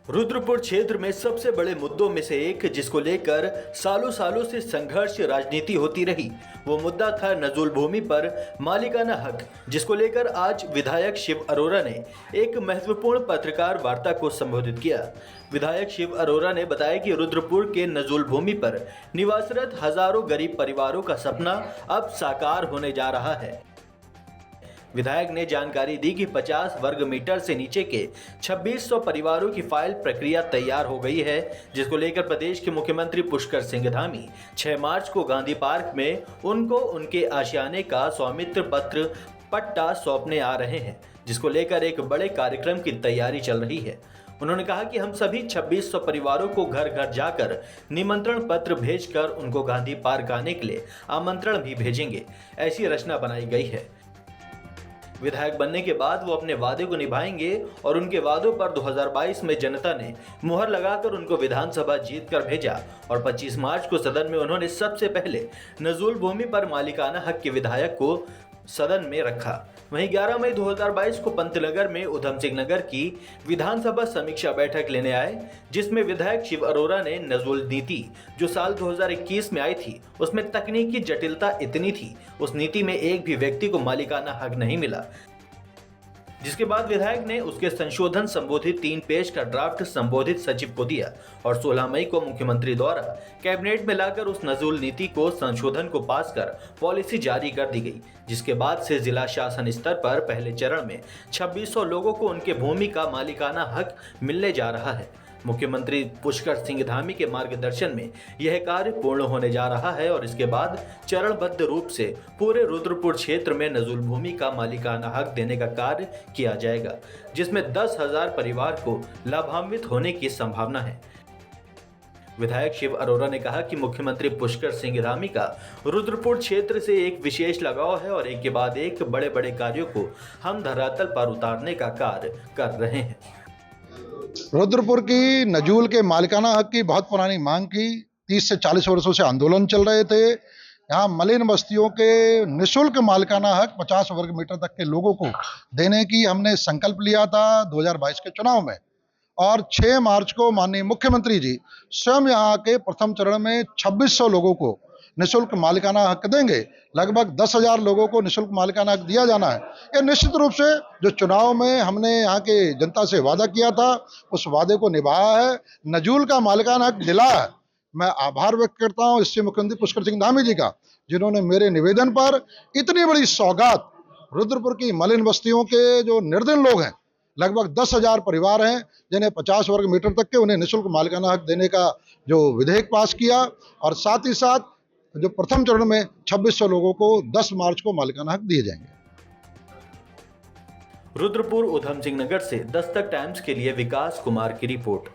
रुद्रपुर क्षेत्र में सबसे बड़े मुद्दों में से एक जिसको लेकर सालों सालों से संघर्ष राजनीति होती रही, वो मुद्दा था नजूल भूमि पर मालिकाना हक, जिसको लेकर आज विधायक शिव अरोरा ने एक महत्वपूर्ण पत्रकार वार्ता को संबोधित किया। विधायक शिव अरोरा ने बताया कि रुद्रपुर के नजूल भूमि पर निवासरत हजारों गरीब परिवारों का सपना अब साकार होने जा रहा है। विधायक ने जानकारी दी कि 50 वर्ग मीटर से नीचे के 2600 परिवारों की फाइल प्रक्रिया तैयार हो गई है, जिसको लेकर प्रदेश के मुख्यमंत्री पुष्कर सिंह धामी 6 मार्च को गांधी पार्क में उनको उनके आशियाने का स्वामित्व पत्र पट्टा सौंपने आ रहे हैं, जिसको लेकर एक बड़े कार्यक्रम की तैयारी चल रही है। उन्होंने कहा कि हम सभी 2600 परिवारों को घर घर जाकर निमंत्रण पत्र भेजकर उनको गांधी पार्क आने के लिए आमंत्रण भी भेजेंगे, ऐसी रचना बनाई गई है। विधायक बनने के बाद वो अपने वादे को निभाएंगे और उनके वादों पर 2022 में जनता ने मुहर लगाकर उनको विधानसभा जीत कर भेजा और 25 मार्च को सदन में उन्होंने सबसे पहले नजूल भूमि पर मालिकाना हक के विधायक को सदन में रखा। वहीं 11 मई 2022 को पंतनगर में उधम सिंह नगर की विधानसभा समीक्षा बैठक लेने आए, जिसमें विधायक शिव अरोरा ने नजूल नीति जो साल 2021 में आई थी उसमें तकनीकी जटिलता इतनी थी, उस नीति में एक भी व्यक्ति को मालिकाना हक नहीं मिला, जिसके बाद विधायक ने उसके संशोधन संबोधित 3 पेज का ड्राफ्ट संबोधित सचिव को दिया और 16 मई को मुख्यमंत्री द्वारा कैबिनेट में लाकर उस नजूल नीति को संशोधन को पास कर पॉलिसी जारी कर दी गई, जिसके बाद से जिला शासन स्तर पर पहले चरण में 2600 लोगों को उनके भूमि का मालिकाना हक मिलने जा रहा है। मुख्यमंत्री पुष्कर सिंह धामी के मार्गदर्शन में यह कार्य पूर्ण होने जा रहा है और इसके बाद चरणबद्ध रूप से पूरे रुद्रपुर क्षेत्र में नजूल भूमि का मालिकाना हक देने का कार्य किया जाएगा, जिसमें 10,000 परिवार को लाभान्वित होने की संभावना है। विधायक शिव अरोरा ने कहा कि मुख्यमंत्री पुष्कर सिंह धामी का रुद्रपुर क्षेत्र से एक विशेष लगाव है और एक के बाद एक बड़े बड़े कार्यों को हम धरातल पर उतारने का कार्य कर रहे हैं। रुद्रपुर की नजूल के मालिकाना हक की बहुत पुरानी मांग की 30 से 40 वर्षों से आंदोलन चल रहे थे। यहाँ मलिन बस्तियों के निःशुल्क मालिकाना हक 50 वर्ग मीटर तक के लोगों को देने की हमने संकल्प लिया था 2022 के चुनाव में और 6 मार्च को माननीय मुख्यमंत्री जी स्वयं यहाँ के प्रथम चरण में 2600 लोगों को निःशुल्क मालिकाना हक देंगे। लगभग 10,000 लोगों को निःशुल्क मालिकाना हक दिया जाना है। यह निश्चित रूप से जो चुनाव में हमने यहाँ के जनता से वादा किया था उस वादे को निभाया है, नजूल का मालिकाना हक दिला है। मैं आभार व्यक्त करता हूँ इससे मुख्यमंत्री पुष्कर सिंह धामी जी का, जिन्होंने मेरे निवेदन पर इतनी बड़ी सौगात रुद्रपुर की मलिन बस्तियों के जो निर्धन लोग हैं, लगभग 10,000 परिवार हैं जिन्हें 50 वर्ग मीटर तक के उन्हें निःशुल्क मालिकाना हक देने का जो विधेयक पास किया और साथ ही साथ जो प्रथम चरण में 2600 लोगों को 10 मार्च को मालिकाना हक दिए जाएंगे। रुद्रपुर उधम सिंह नगर से दस्तक टाइम्स के लिए विकास कुमार की रिपोर्ट।